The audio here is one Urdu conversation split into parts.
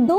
2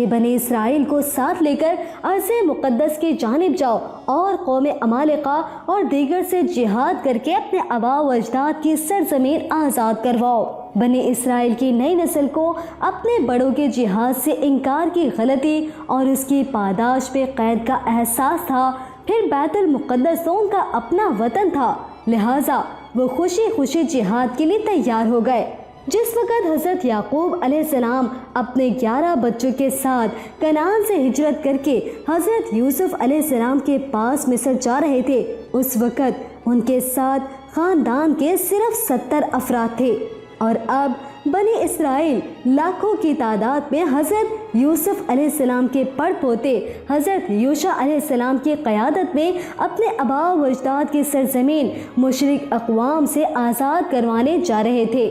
کہ بنی اسرائیل کو ساتھ لے کر ارض مقدس کی جانب جاؤ اور قوم عمالقہ اور دیگر سے جہاد کر کے اپنے آباء و اجداد کی سرزمین آزاد کرواؤ۔ بنی اسرائیل کی نئی نسل کو اپنے بڑوں کے جہاد سے انکار کی غلطی اور اس کی پاداش پہ قید کا احساس تھا۔ پھر بیت المقدس تو ان کا اپنا وطن تھا، لہٰذا وہ خوشی خوشی جہاد کے لیے تیار ہو گئے۔ جس وقت حضرت یعقوب علیہ السلام اپنے 11 بچوں کے ساتھ کنعان سے ہجرت کر کے حضرت یوسف علیہ السلام کے پاس مصر جا رہے تھے، اس وقت ان کے ساتھ خاندان کے صرف 70 افراد تھے، اور اب بنی اسرائیل لاکھوں کی تعداد میں حضرت یوسف علیہ السلام کے پڑ پوتے حضرت یوشع علیہ السلام کی قیادت میں اپنے آباء و اجداد کی سرزمین مشرک اقوام سے آزاد کروانے جا رہے تھے۔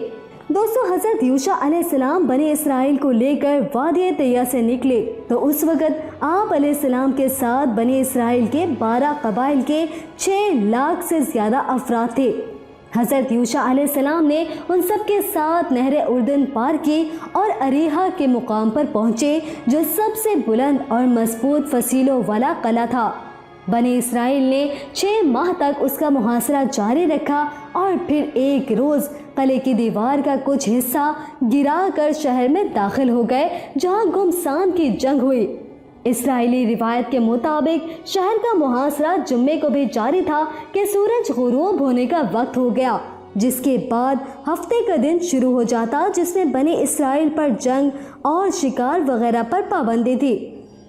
دوستو، حضرت یوشع علیہ السلام بنی اسرائیل کو لے کر وادی طیہ سے نکلے تو اس وقت آپ علیہ السلام کے ساتھ بنی اسرائیل کے 12 قبائل کے 6 لاکھ سے زیادہ افراد تھے۔ حضرت یوشع علیہ السلام نے ان سب کے ساتھ نہر اردن پار کی اور اریحا کے مقام پر پہنچے، جو سب سے بلند اور مضبوط فصیلوں والا قلعہ تھا۔ بنی اسرائیل نے 6 ماہ تک اس کا محاصرہ جاری رکھا اور پھر ایک روز قلعے کی دیوار کا کچھ حصہ گرا کر شہر میں داخل ہو گئے، جہاں گمسان کی جنگ ہوئی۔ اسرائیلی روایت کے مطابق شہر کا محاصرہ جمعے کو بھی جاری تھا کہ سورج غروب ہونے کا وقت ہو گیا، جس کے بعد ہفتے کا دن شروع ہو جاتا، جس میں بنی اسرائیل پر جنگ اور شکار وغیرہ پر پابندی تھی۔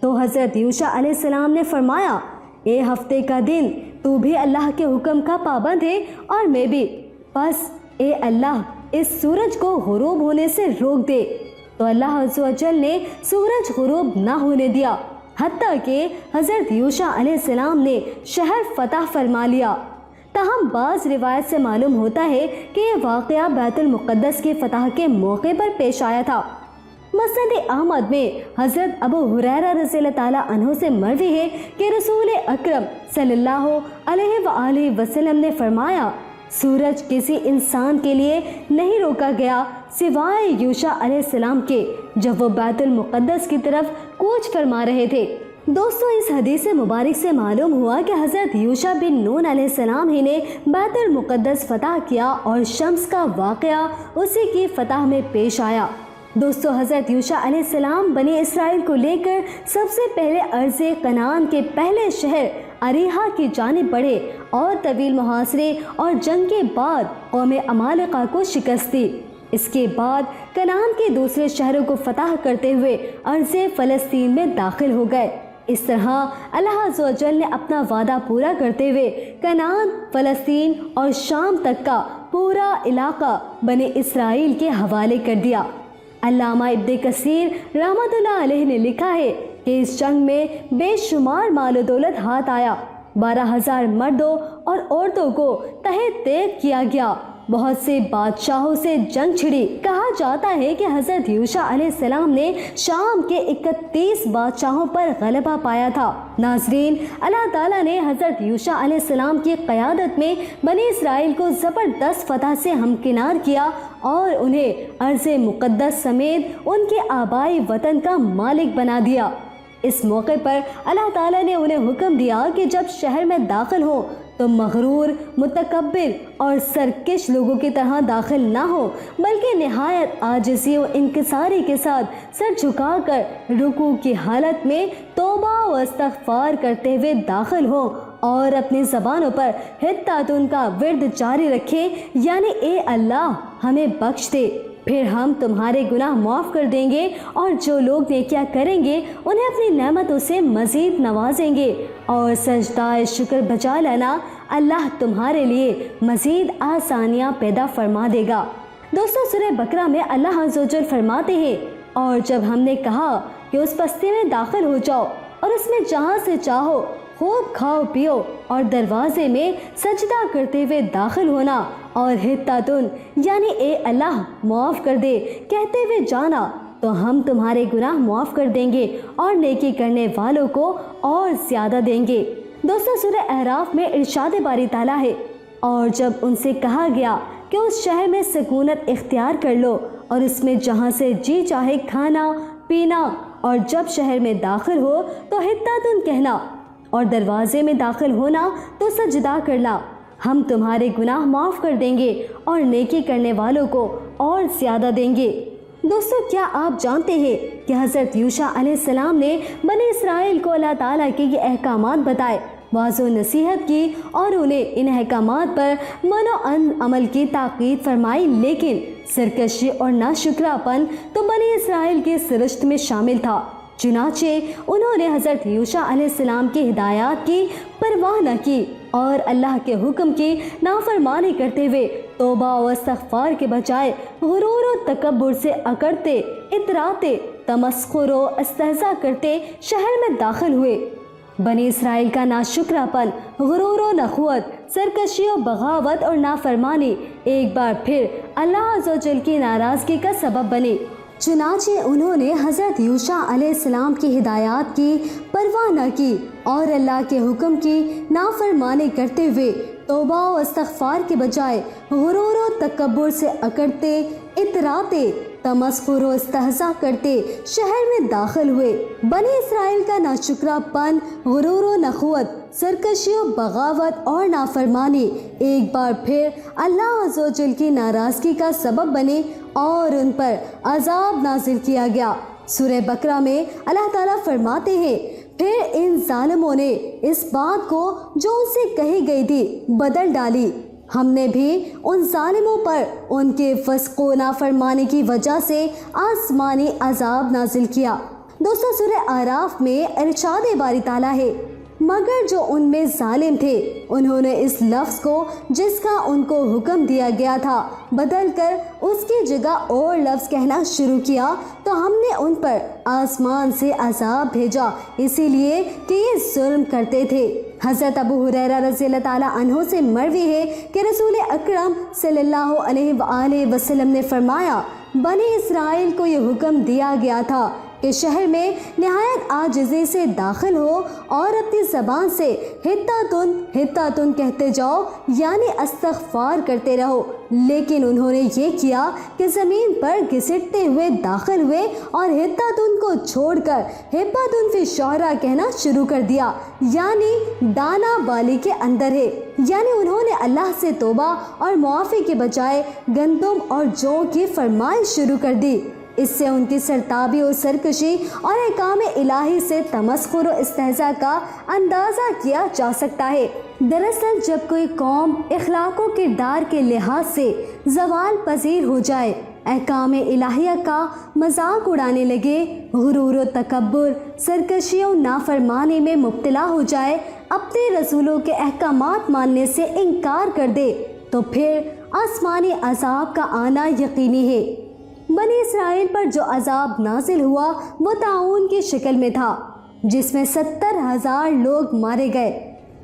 تو حضرت یوشع علیہ السلام نے فرمایا، اے ہفتے کا دن، تو بھی اللہ کے حکم کا پابند ہے اور میں بھی، بس اے اللہ اس سورج کو غروب ہونے سے روک دے۔ تو اللہ عز و جل نے سورج غروب نہ ہونے دیا، حتیٰ کہ حضرت یوشع علیہ السلام نے شہر فتح فرما لیا۔ تاہم بعض روایت سے معلوم ہوتا ہے کہ یہ واقعہ بیت المقدس کی فتح کے موقع پر پیش آیا تھا۔ مسند احمد میں حضرت ابو ہریرہ رضی اللہ تعالیٰ عنہ سے مروی ہے کہ رسول اکرم صلی اللہ علیہ وآلہ وسلم نے فرمایا، سورج کسی انسان کے لیے نہیں روکا گیا سوائے یوشع علیہ السلام کے، جب وہ بیت المقدس کی طرف کوچ فرما رہے تھے۔ دوستو، اس حدیث مبارک سے معلوم ہوا کہ حضرت یوشع بن نون علیہ السلام ہی نے بیت المقدس فتح کیا اور شمس کا واقعہ اسی کی فتح میں پیش آیا۔ دوستو، حضرت یوشع علیہ السلام بنی اسرائیل کو لے کر سب سے پہلے ارض کنعان کے پہلے شہر اریحا کی جانب بڑھے اور طویل محاصرے اور جنگ کے بعد قوم عمالقہ کو شکست دی۔ اس کے بعد کنعان کے دوسرے شہروں کو فتح کرتے ہوئے ارض فلسطین میں داخل ہو گئے۔ اس طرح اللہ عز و جل نے اپنا وعدہ پورا کرتے ہوئے کنعان، فلسطین اور شام تک کا پورا علاقہ بنی اسرائیل کے حوالے کر دیا۔ علامہ ابن کثیر رحمۃ اللہ علیہ نے لکھا ہے کہ اس جنگ میں بے شمار مال و دولت ہاتھ آیا، 12,000 مردوں اور عورتوں کو تحت تیغ کیا گیا، بہت سے بادشاہوں سے جنگ چھڑی۔ کہا جاتا ہے کہ حضرت یوشع علیہ السلام نے شام کے 31 بادشاہوں پر غلبہ پایا تھا۔ ناظرین، اللہ تعالیٰ نے حضرت یوشع علیہ السلام کی قیادت میں بنی اسرائیل کو زبردست فتح سے ہمکنار کیا اور انہیں ارض مقدس سمیت ان کے آبائی وطن کا مالک بنا دیا۔ اس موقع پر اللہ تعالیٰ نے انہیں حکم دیا کہ جب شہر میں داخل ہوں تو مغرور، متکبر اور سرکش لوگوں کی طرح داخل نہ ہو، بلکہ نہایت عاجزی و انکساری کے ساتھ سر جھکا کر رکوع کی حالت میں توبہ و استغفار کرتے ہوئے داخل ہو اور اپنی زبانوں پر حتّاتن کا ورد جاری رکھے، یعنی اے اللہ ہمیں بخش دے، پھر ہم تمہارے گناہ معاف کر دیں گے، اور جو لوگ نیکیاں کریں گے انہیں اپنی نعمتوں سے مزید نوازیں گے، اور سجدہ شکر بجا لانا، اللہ تمہارے لیے مزید آسانیاں پیدا فرما دے گا۔ دوستو، سورہ بقرہ میں اللہ عز و جل فرماتے ہیں، اور جب ہم نے کہا کہ اس بستی میں داخل ہو جاؤ اور اس میں جہاں سے چاہو خوب کھاؤ پیو، اور دروازے میں سجدہ کرتے ہوئے داخل ہونا، اور حتّاتن یعنی اے اللہ معاف کر دے کہتے ہوئے جانا، تو ہم تمہارے گناہ معاف کر دیں گے اور نیکی کرنے والوں کو اور زیادہ دیں گے۔ دوستو، سورہ اعراف میں ارشاد باری تعالیٰ ہے، اور جب ان سے کہا گیا کہ اس شہر میں سکونت اختیار کر لو اور اس میں جہاں سے جی چاہے کھانا پینا اور جب شہر میں داخل ہو تو حطۃ کہنا اور دروازے میں داخل ہونا تو سجدہ کرنا، ہم تمہارے گناہ معاف کر دیں گے اور نیکی کرنے والوں کو اور زیادہ دیں گے۔ دوستو، کیا آپ جانتے ہیں کہ حضرت یوشع علیہ السلام نے بنی اسرائیل کو اللہ تعالیٰ کے یہ احکامات بتائے، واضح و نصیحت کی اور انہیں ان احکامات پر منع و عمل کی تاکید فرمائی، لیکن سرکشی اور ناشکراپن تو بنی اسرائیل کی سرشت میں شامل تھا۔ چنانچہ انہوں نے حضرت یوشع علیہ السلام کی ہدایات کی پرواہ نہ کی اور اللہ کے حکم کی نافرمانی کرتے ہوئے توبہ و استغفار کے بجائے غرور و تکبر سے اکڑتے، اتراتے، تمسخر و استہزاء کرتے شہر میں داخل ہوئے۔ بنی اسرائیل کا ناشکراپن، غرور و نخوت، سرکشی و بغاوت اور نافرمانی ایک بار پھر اللہ عز و جل کی ناراضگی کا سبب بنی۔ چنانچہ انہوں نے حضرت یوشع علیہ السلام کی ہدایات کی پرواہ نہ کی اور اللہ کے حکم کی نافرمانی کرتے ہوئے توبہ و استغفار کے بجائے غرور و تکبر سے اکڑتے، اتراتے، تمسخر و استہزاء کرتے شہر میں داخل ہوئے۔ بنی اسرائیل کا ناشکراپن، غرور و نخوت، سرکشی و بغاوت اور نافرمانی ایک بار پھر اللہ عز و جل کی ناراضگی کا سبب بنے اور ان پر عذاب نازل کیا گیا۔ سورہ بقرہ میں اللہ تعالیٰ فرماتے ہیں، پھر ان ظالموں نے اس بات کو جو ان سے کہی گئی تھی بدل ڈالی، ہم نے بھی ان ظالموں پر ان کے فسق و نافرمانی کی وجہ سے آسمانی عذاب نازل کیا۔ دوستو، سورہ اعراف میں ارشاد باری تعالیٰ ہے، مگر جو ان میں ظالم تھے انہوں نے اس لفظ کو جس کا ان کو حکم دیا گیا تھا بدل کر اس کی جگہ اور لفظ کہنا شروع کیا تو ہم نے ان پر آسمان سے عذاب بھیجا، اسی لیے کہ یہ ظلم کرتے تھے۔ حضرت ابو ہریرہ رضی اللہ تعالیٰ عنہ سے مروی ہے کہ رسول اکرم صلی اللہ علیہ وآلہ وسلم نے فرمایا، بنی اسرائیل کو یہ حکم دیا گیا تھا کہ شہر میں نہایت عاجزی سے داخل ہو اور اپنی زبان سے حطۃ حطۃ کہتے جاؤ، یعنی استغفار کرتے رہو، لیکن انہوں نے یہ کیا کہ زمین پر گھسٹتے ہوئے داخل ہوئے اور حطۃ کو چھوڑ کر حبۃ فی الشعراء کہنا شروع کر دیا، یعنی دانا بالی کے اندر ہے، یعنی انہوں نے اللہ سے توبہ اور معافی کے بجائے گندم اور جو کی فرمائش شروع کر دی۔ اس سے ان کی سرتابی و سرکشی اور احکام الہی سے تمسخر و استہزاء کا اندازہ کیا جا سکتا ہے۔ دراصل جب کوئی قوم اخلاق و کردار کے لحاظ سے زوال پذیر ہو جائے، احکام الہیہ کا مذاق اڑانے لگے، غرور و تکبر، سرکشی و نافرمانی میں مبتلا ہو جائے، اپنے رسولوں کے احکامات ماننے سے انکار کر دے، تو پھر آسمانی عذاب کا آنا یقینی ہے۔ بنی اسرائیل پر جو عذاب نازل ہوا وہ طاعون کی شکل میں تھا، جس میں 70,000 لوگ مارے گئے۔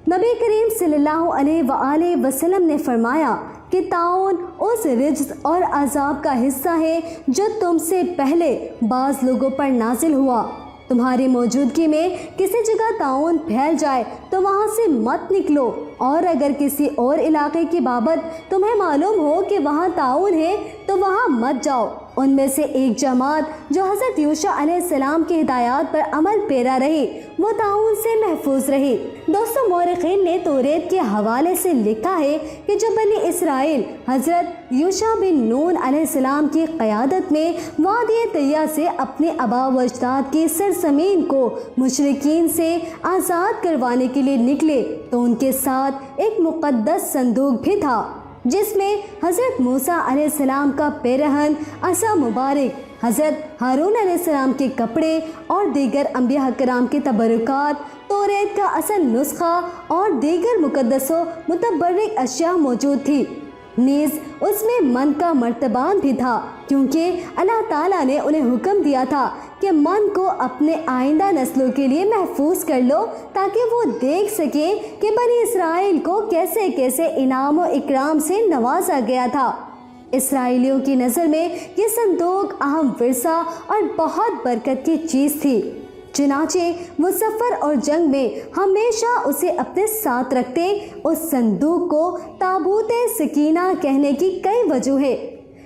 نبی کریم صلی اللہ علیہ وآلہ وسلم نے فرمایا کہ طاعون اس رجز اور عذاب کا حصہ ہے جو تم سے پہلے بعض لوگوں پر نازل ہوا۔ تمہاری موجودگی میں کسی جگہ طاعون پھیل جائے تو وہاں سے مت نکلو، اور اگر کسی اور علاقے کی بابت تمہیں معلوم ہو کہ وہاں طاعون ہے تو وہاں مت جاؤ۔ ان میں سے ایک جماعت جو حضرت یوشع علیہ السلام کی ہدایات پر عمل پیرا رہی وہ طاعون سے محفوظ رہی۔ دوستو، مورخین نے توریت کے حوالے سے لکھا ہے کہ جو بنی اسرائیل حضرت یوشع بن نون علیہ السلام کی قیادت میں وادی طیہ سے اپنے آباء و اجداد کی سرزمین کو مشرکین سے آزاد کروانے کے لیے نکلے تو ان کے ساتھ ایک مقدس صندوق بھی تھا، جس میں حضرت موسیٰ علیہ السلام کا پیرہن، عصا مبارک، حضرت ہارون علیہ السلام کے کپڑے اور دیگر انبیاء کرام کی تبرکات، توریت کا اصل نسخہ اور دیگر مقدس و متبرک اشیاء موجود تھی۔ نیز اس میں من کا مرتبان بھی تھا، کیونکہ اللہ تعالیٰ نے انہیں حکم دیا تھا کہ من کو اپنے آئندہ نسلوں کے لیے محفوظ کر لو تاکہ وہ دیکھ سکیں کہ بنی اسرائیل کو کیسے کیسے انعام و اکرام سے نوازا گیا تھا۔ اسرائیلیوں کی نظر میں یہ صندوق اہم ورثہ اور بہت برکت کی چیز تھی، چنانچہ وہ سفر اور جنگ میں ہمیشہ اسے اپنے ساتھ رکھتے۔ اس صندوق کو تابوت سکینہ کہنے کی کئی وجہ ہے۔